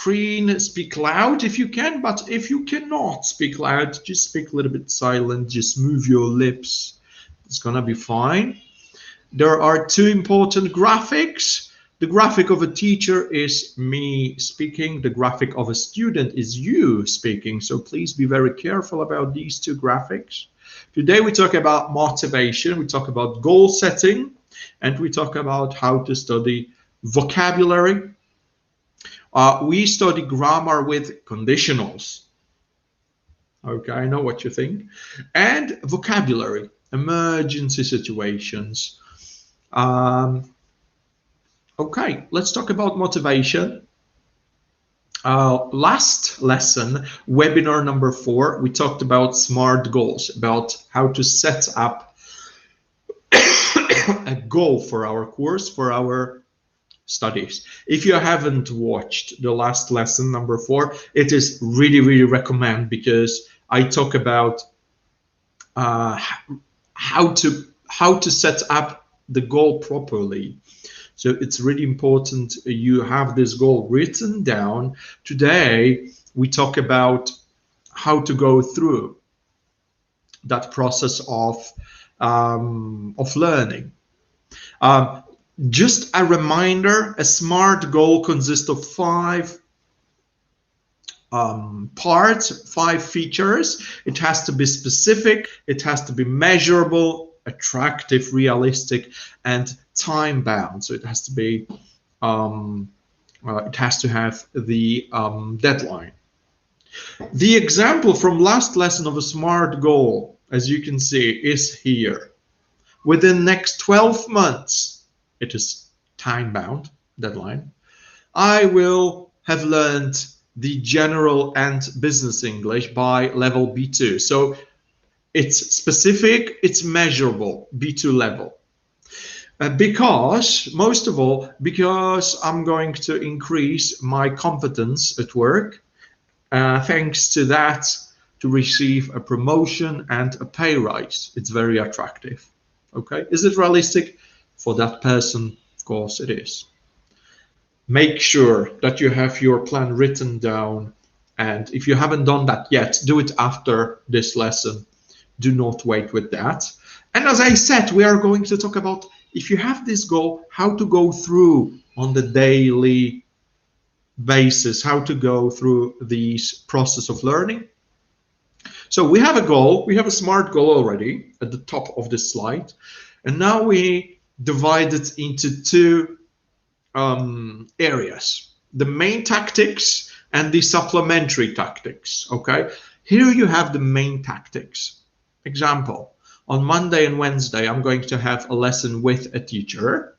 screen, speak loud if you can, but if you cannot speak loud, just speak a little bit silent, just move your lips. It's gonna be fine. There are two important graphics. The graphic of a teacher is me speaking. The graphic of a student is you speaking. So please be very careful about these two graphics. Today we talk about motivation, we talk about goal setting, and we talk about how to study vocabulary. We study grammar with conditionals. Okay, I know what you think. And vocabulary, emergency situations. Okay, let's talk about motivation. Last lesson, webinar number 4, we talked about SMART goals, about how to set up a goal for our course, for our studies. If you haven't watched the last lesson, number 4, it is really, really recommend, because I talk about how to set up the goal properly. So it's really important you have this goal written down. Today, we talk about how to go through that process of learning. Just a reminder, a SMART goal consists of 5 parts, 5 features. It has to be specific, it has to be measurable, attractive, realistic, and time bound. So it has to be it has to have the deadline. The example from last lesson of a SMART goal, as you can see, is here. Within next 12 months, it is time bound, deadline, I will have learned the general and business English by level B2. So it's specific, it's measurable, B2 level. Because, most of all, because I'm going to increase my competence at work, thanks to that, to receive a promotion and a pay rise. It's very attractive. Okay, is it realistic? For that person, of course it is. Make sure that you have your plan written down, and if you haven't done that yet, do it after this lesson. Do not wait with that. And as I said, we are going to talk about, if you have this goal, how to go through on the daily basis, how to go through this process of learning. So we have a goal, we have a SMART goal already at the top of this slide. And now we divide it into 2 areas, the main tactics and the supplementary tactics. Okay, here you have the main tactics. Example, on Monday and Wednesday, I'm going to have a lesson with a teacher.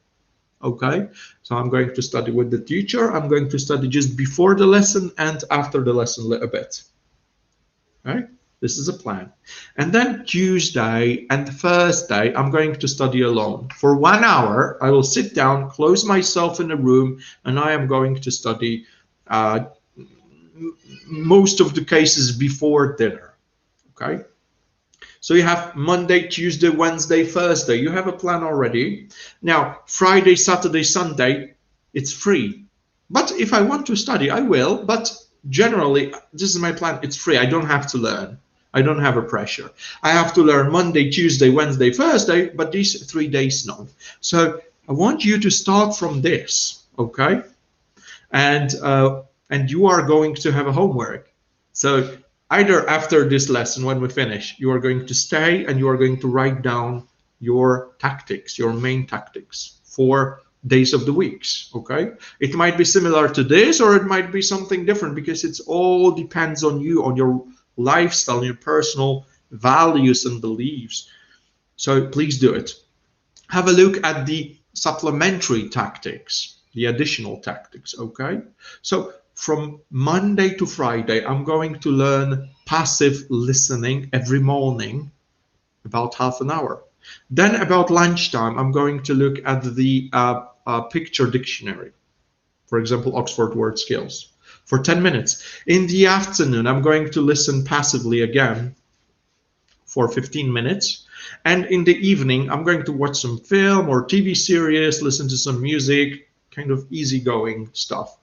Okay, so I'm going to study with the teacher. I'm going to study just before the lesson and after the lesson a little bit. Right? This is a plan. And then Tuesday and Thursday, I'm going to study alone. For 1 hour, I will sit down, close myself in a room, and I am going to study most of the cases before dinner. Okay? So you have Monday, Tuesday, Wednesday, Thursday. You have a plan already. Now, Friday, Saturday, Sunday, it's free. But if I want to study, I will. But generally, this is my plan. It's free. I don't have to learn. I don't have a pressure. I have to learn Monday, Tuesday, Wednesday, Thursday, but these 3 days, no. So I want you to start from this, okay? And you are going to have a homework. So either after this lesson, when we finish, you are going to stay and you are going to write down your tactics, your main tactics for days of the weeks, okay? It might be similar to this, or it might be something different, because it's all depends on you, on your lifestyle, your personal values and beliefs. So please do it. Have a look at the supplementary tactics, the additional tactics, okay? So from Monday to Friday, I'm going to learn passive listening every morning, about half an hour. Then about lunchtime, I'm going to look at the picture dictionary, for example, Oxford Word Skills, for 10 minutes. In the afternoon, I'm going to listen passively again for 15 minutes. And in the evening, I'm going to watch some film or TV series, listen to some music, kind of easygoing stuff.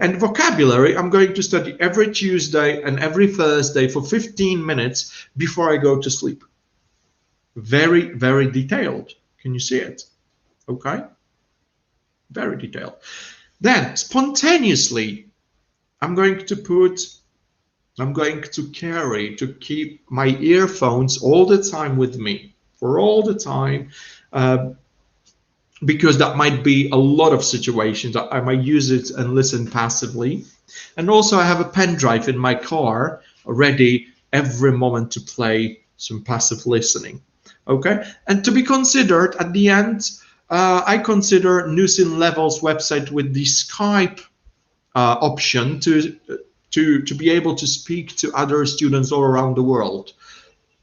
And vocabulary, I'm going to study every Tuesday and every Thursday for 15 minutes before I go to sleep. Very, very detailed. Can you see it? Okay. Very detailed. Then spontaneously, I'm going to carry, to keep my earphones all the time with me, for all the time, because that might be a lot of situations. I might use it and listen passively. And also I have a pen drive in my car ready every moment to play some passive listening. Okay, and to be considered at the end, I consider Nusin Level's website with the Skype option to be able to speak to other students all around the world.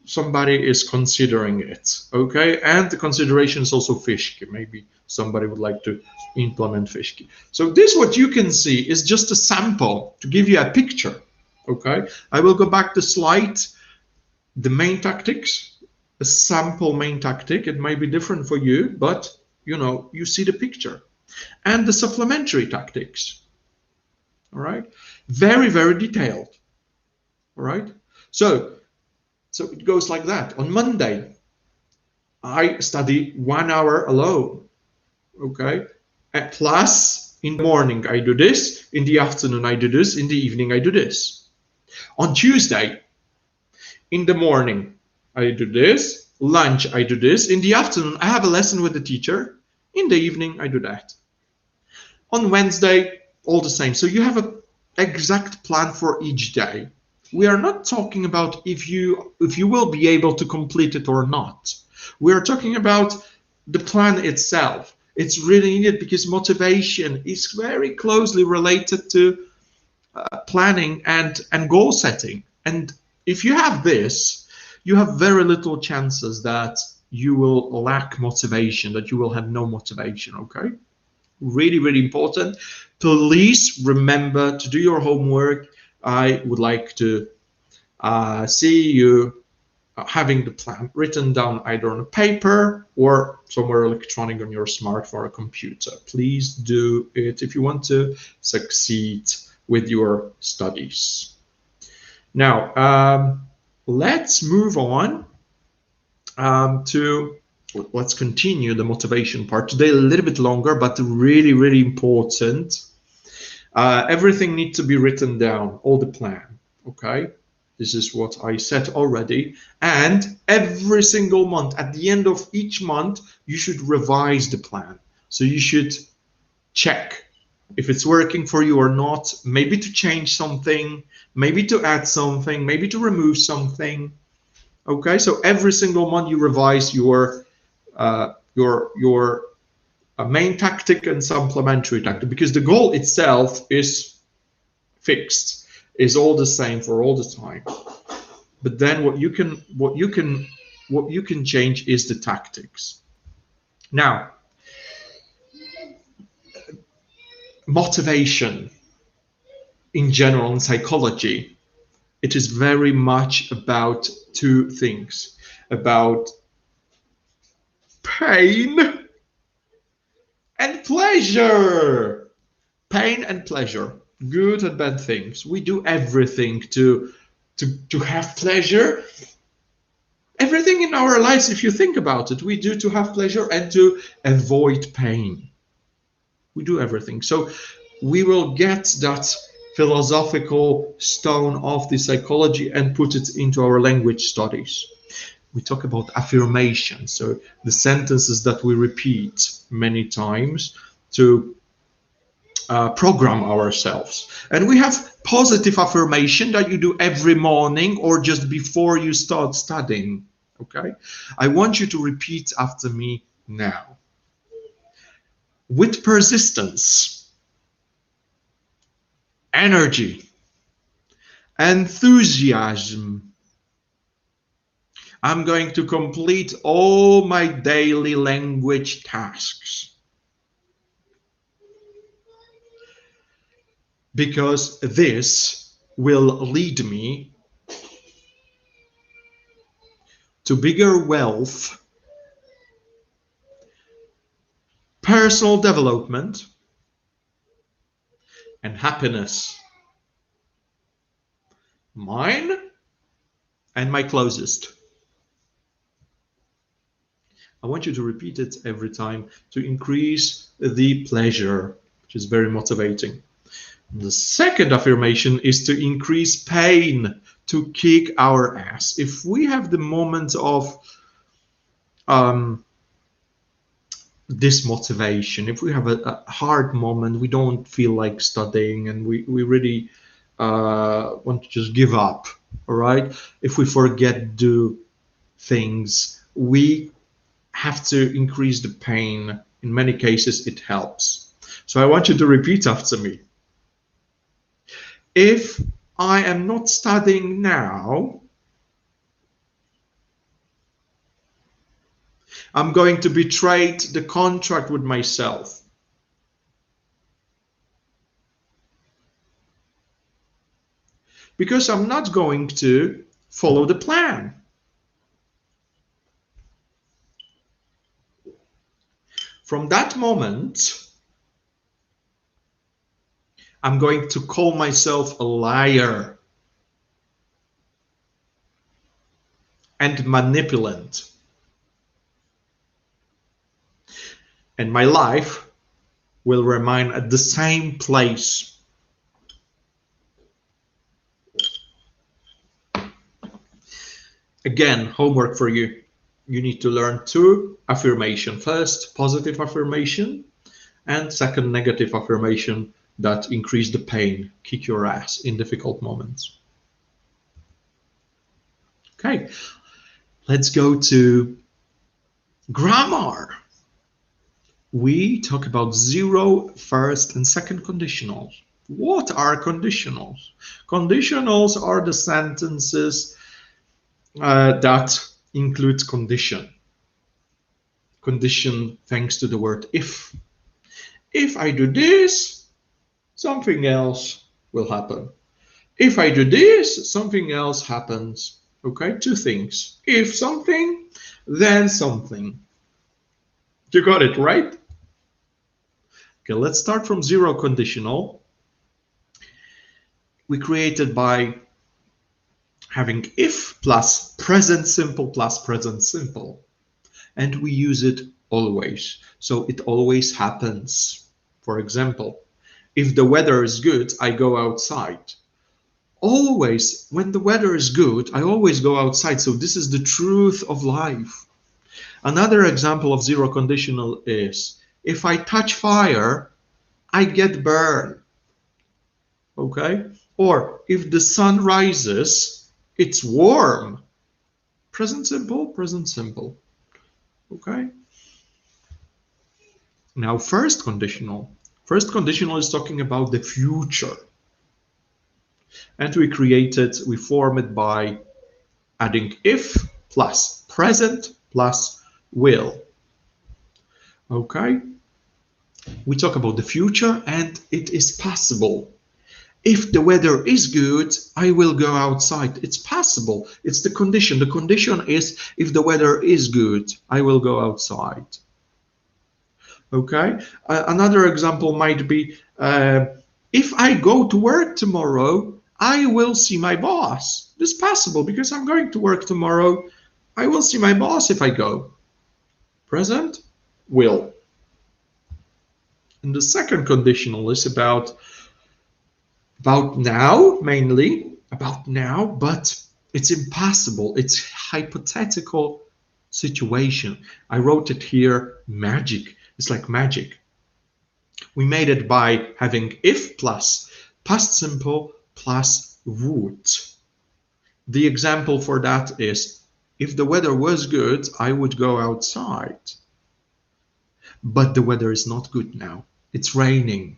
Somebody is considering it, okay? And the consideration is also Fishki. Maybe somebody would like to implement Fishki. So this, what you can see, is just a sample to give you a picture, okay? I will go back to slide, the main tactics, a sample main tactic. It might be different for you, but you know, you see the picture. And the supplementary tactics, all right? Very, very detailed, all right? So it goes like that. On Monday, I study 1 hour alone, okay? Plus, in the morning, I do this. In the afternoon, I do this. In the evening, I do this. On Tuesday, in the morning, I do this. Lunch, I do this. In the afternoon, I have a lesson with the teacher. In the evening, I do that. On Wednesday, all the same. So you have an exact plan for each day. We are not talking about if you will be able to complete it or not. We are talking about the plan itself. It's really needed because motivation is very closely related to planning and goal setting. And if you have this, you have very little chances that you will lack motivation, that you will have no motivation, okay? Really, really important. Please remember to do your homework. I would like to see you having the plan written down either on a paper or somewhere electronic on your smartphone or computer. Please do it if you want to succeed with your studies. Now, let's move on let's continue the motivation part. Today a little bit longer, but really, really important. Everything needs to be written down, all the plan, okay? This is what I said already. And every single month, at the end of each month, you should revise the plan. So you should check if it's working for you or not, maybe to change something, maybe to add something, maybe to remove something. Okay, so every single month you revise your main tactic and supplementary tactic, because the goal itself is fixed, is all the same for all the time. But then what you can change is the tactics. Now, motivation in general in psychology, it is very much about two things, about pain and pleasure. Pain and pleasure, good and bad things. We do everything to have pleasure. Everything in our lives, if you think about it, we do to have pleasure and to avoid pain. We do everything. So we will get that philosophical stone of the psychology and put it into our language studies. We talk about affirmation, so the sentences that we repeat many times to program ourselves. And we have positive affirmation that you do every morning or just before you start studying. Okay, I want you to repeat after me now. With persistence, energy, enthusiasm, I'm going to complete all my daily language tasks. Because this will lead me to bigger wealth, personal development, and happiness. Mine and my closest. I want you to repeat it every time to increase the pleasure, which is very motivating. The second affirmation is to increase pain, to kick our ass. If we have the moment of this motivation, if we have a hard moment, we don't feel like studying and we really want to just give up, all right? If we forget do things, we have to increase the pain. In many cases, it helps. So I want you to repeat after me. If I am not studying now, I'm going to betray the contract with myself. Because I'm not going to follow the plan. From that moment, I'm going to call myself a liar and manipulate. And my life will remain at the same place. Again, homework for you. You need to learn 2 affirmations. First, positive affirmation, and second, negative affirmation that increase the pain, kick your ass in difficult moments. Okay, let's go to grammar. We talk about 0, first, and second conditionals. What are conditionals? Conditionals are the sentences that include condition. Condition thanks to the word if. If I do this, something else will happen. If I do this, something else happens. Okay, 2 things. If something, then something. You got it, right? Okay, let's start from 0 conditional. We created by having if plus present simple plus present simple. And we use it always. So it always happens. For example, if the weather is good, I go outside. Always, when the weather is good, I always go outside. So this is the truth of life. Another example of 0 conditional is, if I touch fire, I get burned. Okay? Or if the sun rises, it's warm. Present simple, present simple. Okay? Now, first conditional. First conditional is talking about the future. And we form it by adding if plus present plus will. Okay? We talk about the future and it is possible. If the weather is good, I will go outside. It's possible. It's the condition. The condition is if the weather is good, I will go outside. Okay? Another example might be, if I go to work tomorrow, I will see my boss. This is possible because I'm going to work tomorrow. I will see my boss if I go. Present, will. And the second conditional is about now, mainly about now, but it's impossible. It's hypothetical situation. I wrote it here, magic. It's like magic. We made it by having if plus past simple plus would. The example for that is, if the weather was good, I would go outside. But the weather is not good now. It's raining.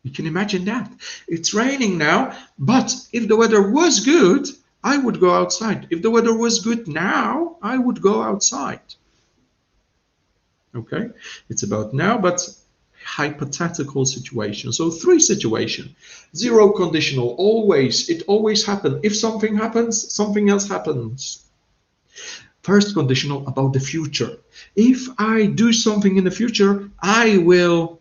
You can imagine that. It's raining now, but if the weather was good, I would go outside. If the weather was good now, I would go outside. Okay? It's about now, but hypothetical situation. So 3 situations. 0 conditional, always. It always happens. If something happens, something else happens. First conditional about the future. If I do something in the future, I will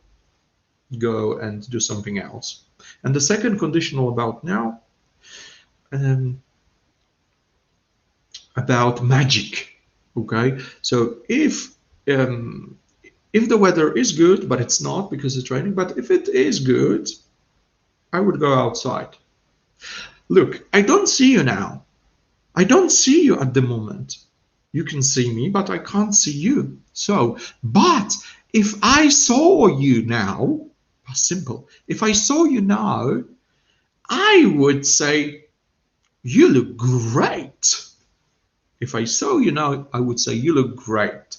go and do something else. And the second conditional about now, about magic. Okay, so if the weather is good, but it's not because it's raining, but if it is good, I would go outside. Look, I don't see you now. I don't see you at the moment. You can see me, but I can't see you. So, but if I saw you now, simple. If I saw you now, I would say, you look great. If I saw you now, I would say, you look great.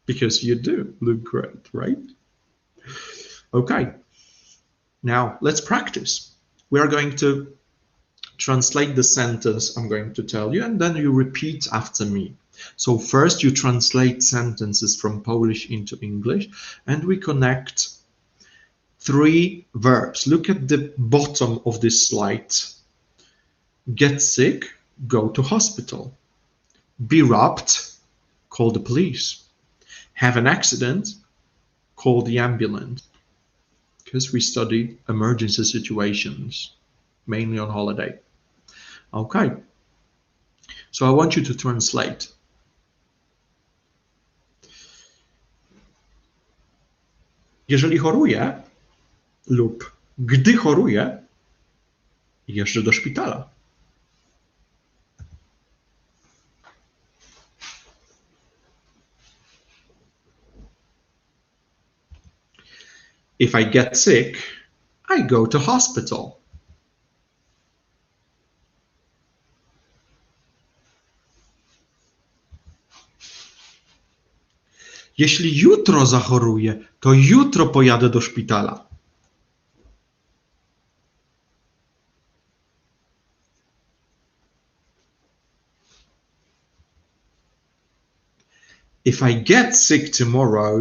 Because you do look great, right? Okay. Now, let's practice. We are going to translate the sentence I'm going to tell you, and then you repeat after me. So first you translate sentences from Polish into English, and we connect 3 verbs. Look at the bottom of this slide. Get sick, go to hospital. Be robbed, call the police. Have an accident, call the ambulance. Because we study emergency situations, mainly on holiday. Okay, so I want you to translate. Jeżeli choruję lub gdy choruję, jeżdżę do szpitala. If I get sick, I go to hospital. Jeśli jutro zachoruję, to jutro pojadę do szpitala. If I get sick tomorrow,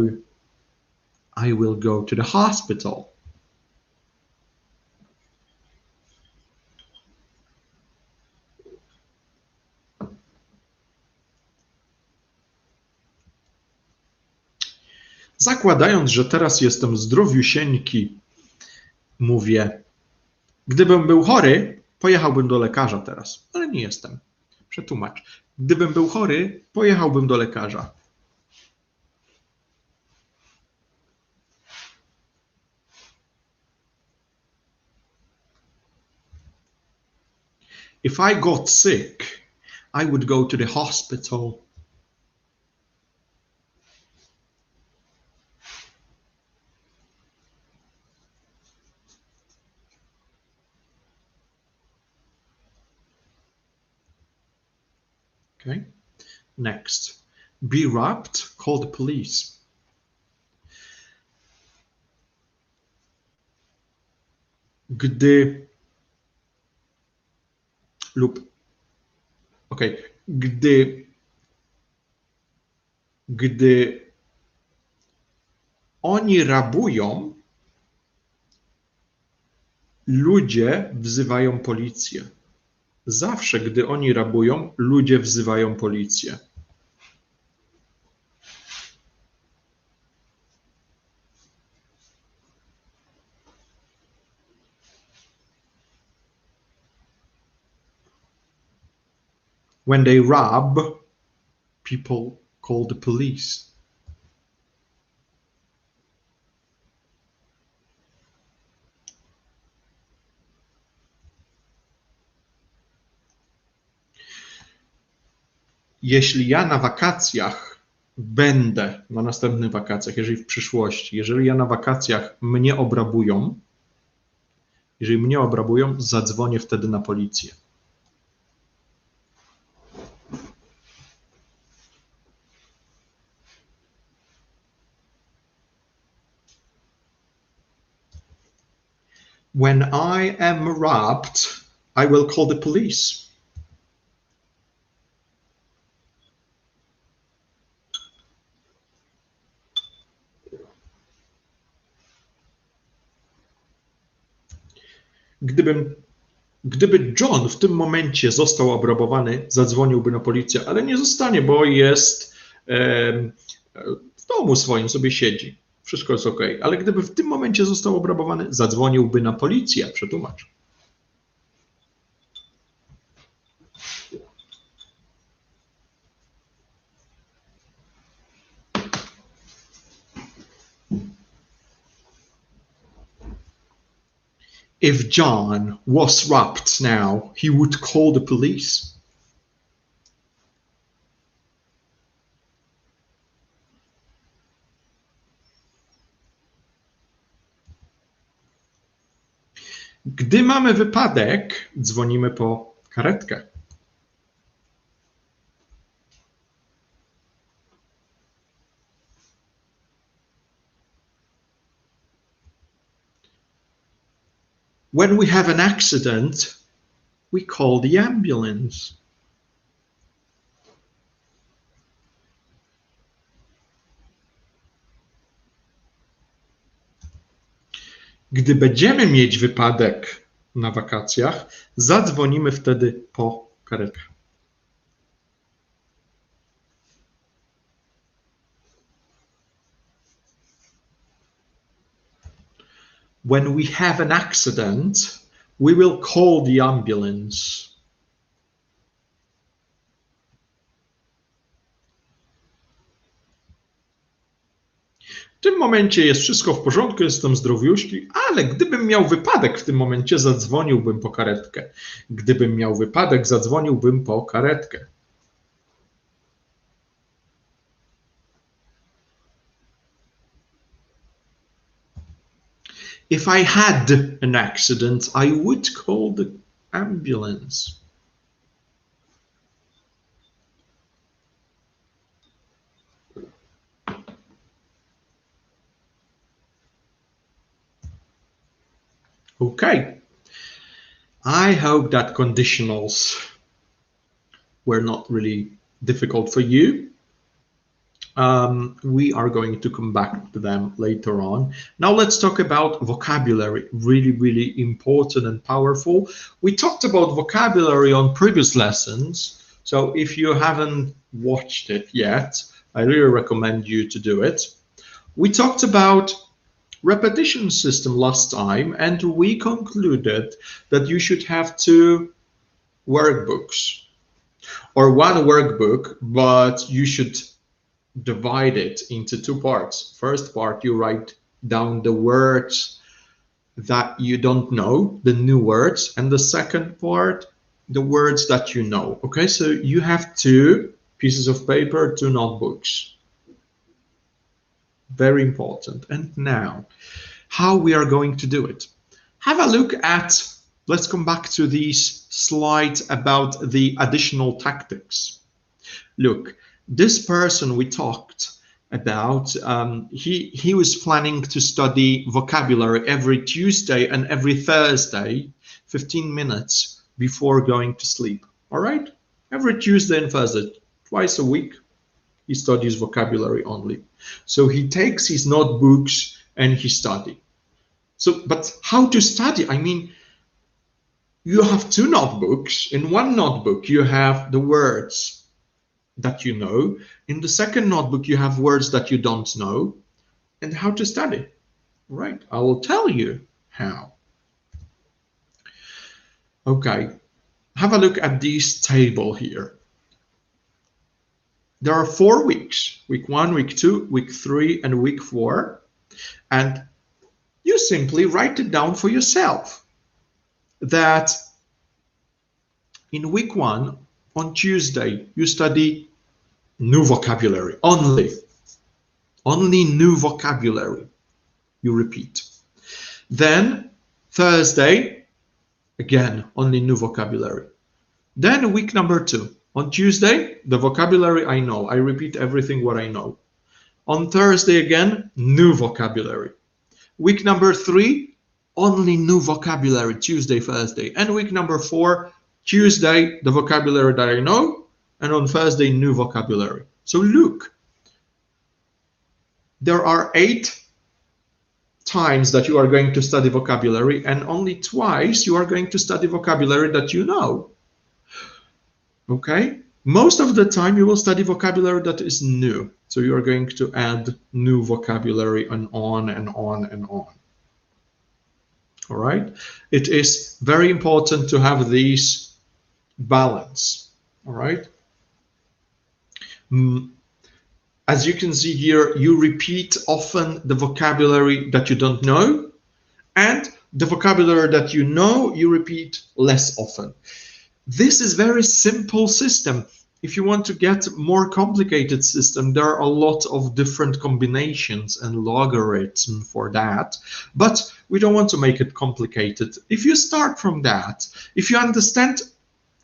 I will go to the hospital. Zakładając, że teraz jestem zdrowiusieńki, mówię, gdybym był chory, pojechałbym do lekarza teraz, ale nie jestem. Przetłumacz. Gdybym był chory, pojechałbym do lekarza. If I got sick, I would go to the hospital. Okay. Next. Be robbed, call the police. Gdy lub gdy oni rabują, ludzie wzywają policję. Zawsze, gdy oni rabują, ludzie wzywają policję. When they rob, people call the police. Jeśli ja na wakacjach będę, na następnych wakacjach, jeżeli w przyszłości, jeżeli ja na wakacjach mnie obrabują, jeżeli mnie obrabują, zadzwonię wtedy na policję. When I am robbed, I will call the police. Gdyby John w tym momencie został obrabowany, zadzwoniłby na policję, ale nie zostanie, bo jest w domu swoim, sobie siedzi. wszystko jest ok. Ale gdyby w tym momencie został obrabowany, zadzwoniłby na policję. Przetłumacz. If John was robbed now, he would call the police. Gdy mamy wypadek, dzwonimy po karetkę. When we have an accident, we call the ambulance. Gdy będziemy mieć wypadek na wakacjach, zadzwonimy wtedy po karetkę. When we have an accident, we will call the ambulance. W tym momencie jest wszystko w porządku, jestem zdrowiuśki, ale gdybym miał wypadek w tym momencie, zadzwoniłbym po karetkę. Gdybym miał wypadek, zadzwoniłbym po karetkę. If I had an accident, I would call the ambulance. Okay. I hope that conditionals were not really difficult for you. We are going to come back to them later on. Now let's talk about vocabulary. Really, really important and powerful. We talked about vocabulary on previous lessons. So if you haven't watched it yet, I really recommend you to do it. We talked about repetition system last time, and we concluded that you should have 2 workbooks or 1 workbook, but you should divide it into 2 parts. First part, you write down the words that you don't know, the new words, and the second part, the words that you know. Okay, so you have 2 pieces of paper, 2 notebooks. Very important. And now, how we are going to do it. Have a look at, let's come back to these slides about the additional tactics. Look, this person we talked about, he was planning to study vocabulary every Tuesday and every Thursday, 15 minutes before going to sleep. All right? Every Tuesday and Thursday, twice a week, he studies vocabulary only. So he takes his notebooks and he studies. So, but how to study? I mean, you have 2 notebooks. In one notebook, you have the words that you know. In the second notebook, you have words that you don't know. And how to study? Right, I will tell you how. Okay, have a look at this table here. There are 4 weeks, week 1, week 2, week 3, and week 4. And you simply write it down for yourself that in week 1, on Tuesday, you study new vocabulary, only new vocabulary, you repeat. Then Thursday, again, only new vocabulary. Then week number 2. On Tuesday, the vocabulary I know. I repeat everything what I know. On Thursday again, new vocabulary. Week number 3, only new vocabulary, Tuesday, Thursday. And week number 4, Tuesday, the vocabulary that I know. And on Thursday, new vocabulary. So look, there are 8 times that you are going to study vocabulary, and only twice you are going to study vocabulary that you know. Okay, Most of the time you will study vocabulary that is new. So you are going to add new vocabulary and on and on and on. All right. It is very important to have these balance. All right. As you can see here, you repeat often the vocabulary that you don't know, and the vocabulary that you know, you repeat less often. This is very simple system. If you want to get more complicated system, there are a lot of different combinations and logarithm for that, but we don't want to make it complicated. If you start from that, if you understand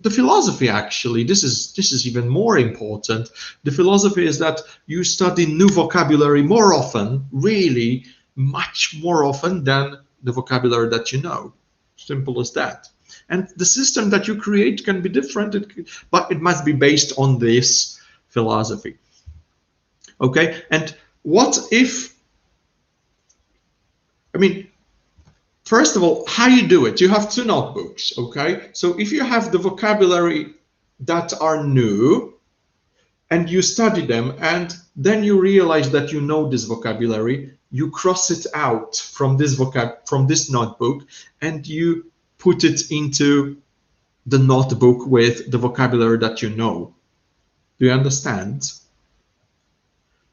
the philosophy, actually, this is even more important. The philosophy is that you study new vocabulary more often, really much more often than the vocabulary that you know. Simple as that. And the system that you create can be different, but it must be based on this philosophy. Okay, and what if, I mean, first of all, how you do it? You have two notebooks, okay? So if you have the vocabulary that are new and you study them and then you realize that you know this vocabulary, you cross it out from this notebook and you put it into the notebook with the vocabulary that you know. Do you understand?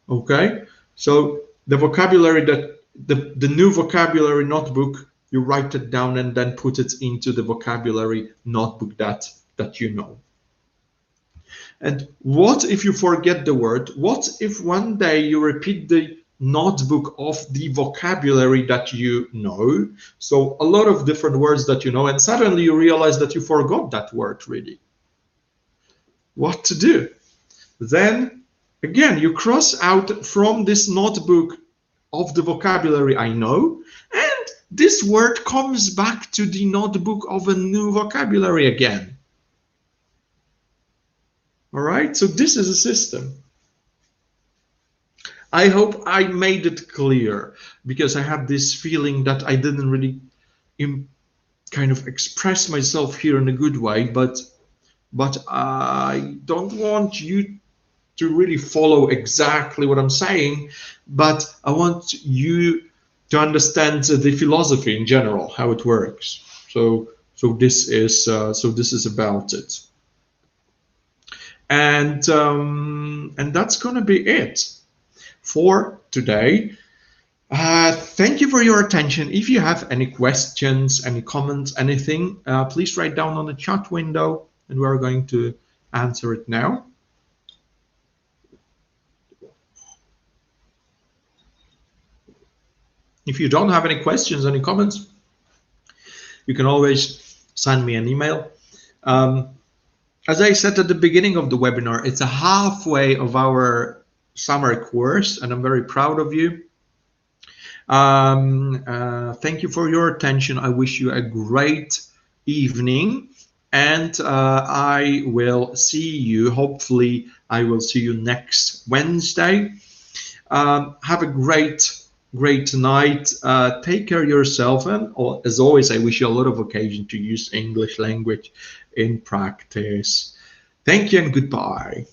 Okay, so the vocabulary that the new vocabulary notebook, you write it down and then put it into the vocabulary notebook that you know. And what if you forget the word? What if one day you repeat the notebook of the vocabulary that you know? So a lot of different words that you know, and suddenly you realize that you forgot that word really. What to do? Then again, you cross out from this notebook of the vocabulary I know, and this word comes back to the notebook of a new vocabulary again. All right, so this is a system. I hope I made it clear, because I had this feeling that I didn't really kind of express myself here in a good way, but I don't want you to really follow exactly what I'm saying, but I want you to understand the philosophy in general, how it works. So this is about it, and that's going to be it for today. Thank you for your attention. If you have any questions, any comments, anything, please write down on the chat window, and we're going to answer it now. If you don't have any questions, any comments, you can always send me an email. As I said at the beginning of the webinar, it's a halfway of our summer course, and I'm very proud of you. Thank you for your attention. I wish you a great evening, and I will see you. Hopefully, I will see you next Wednesday. Have a great night. Take care of yourself, and as always, I wish you a lot of occasion to use English language in practice. Thank you and goodbye.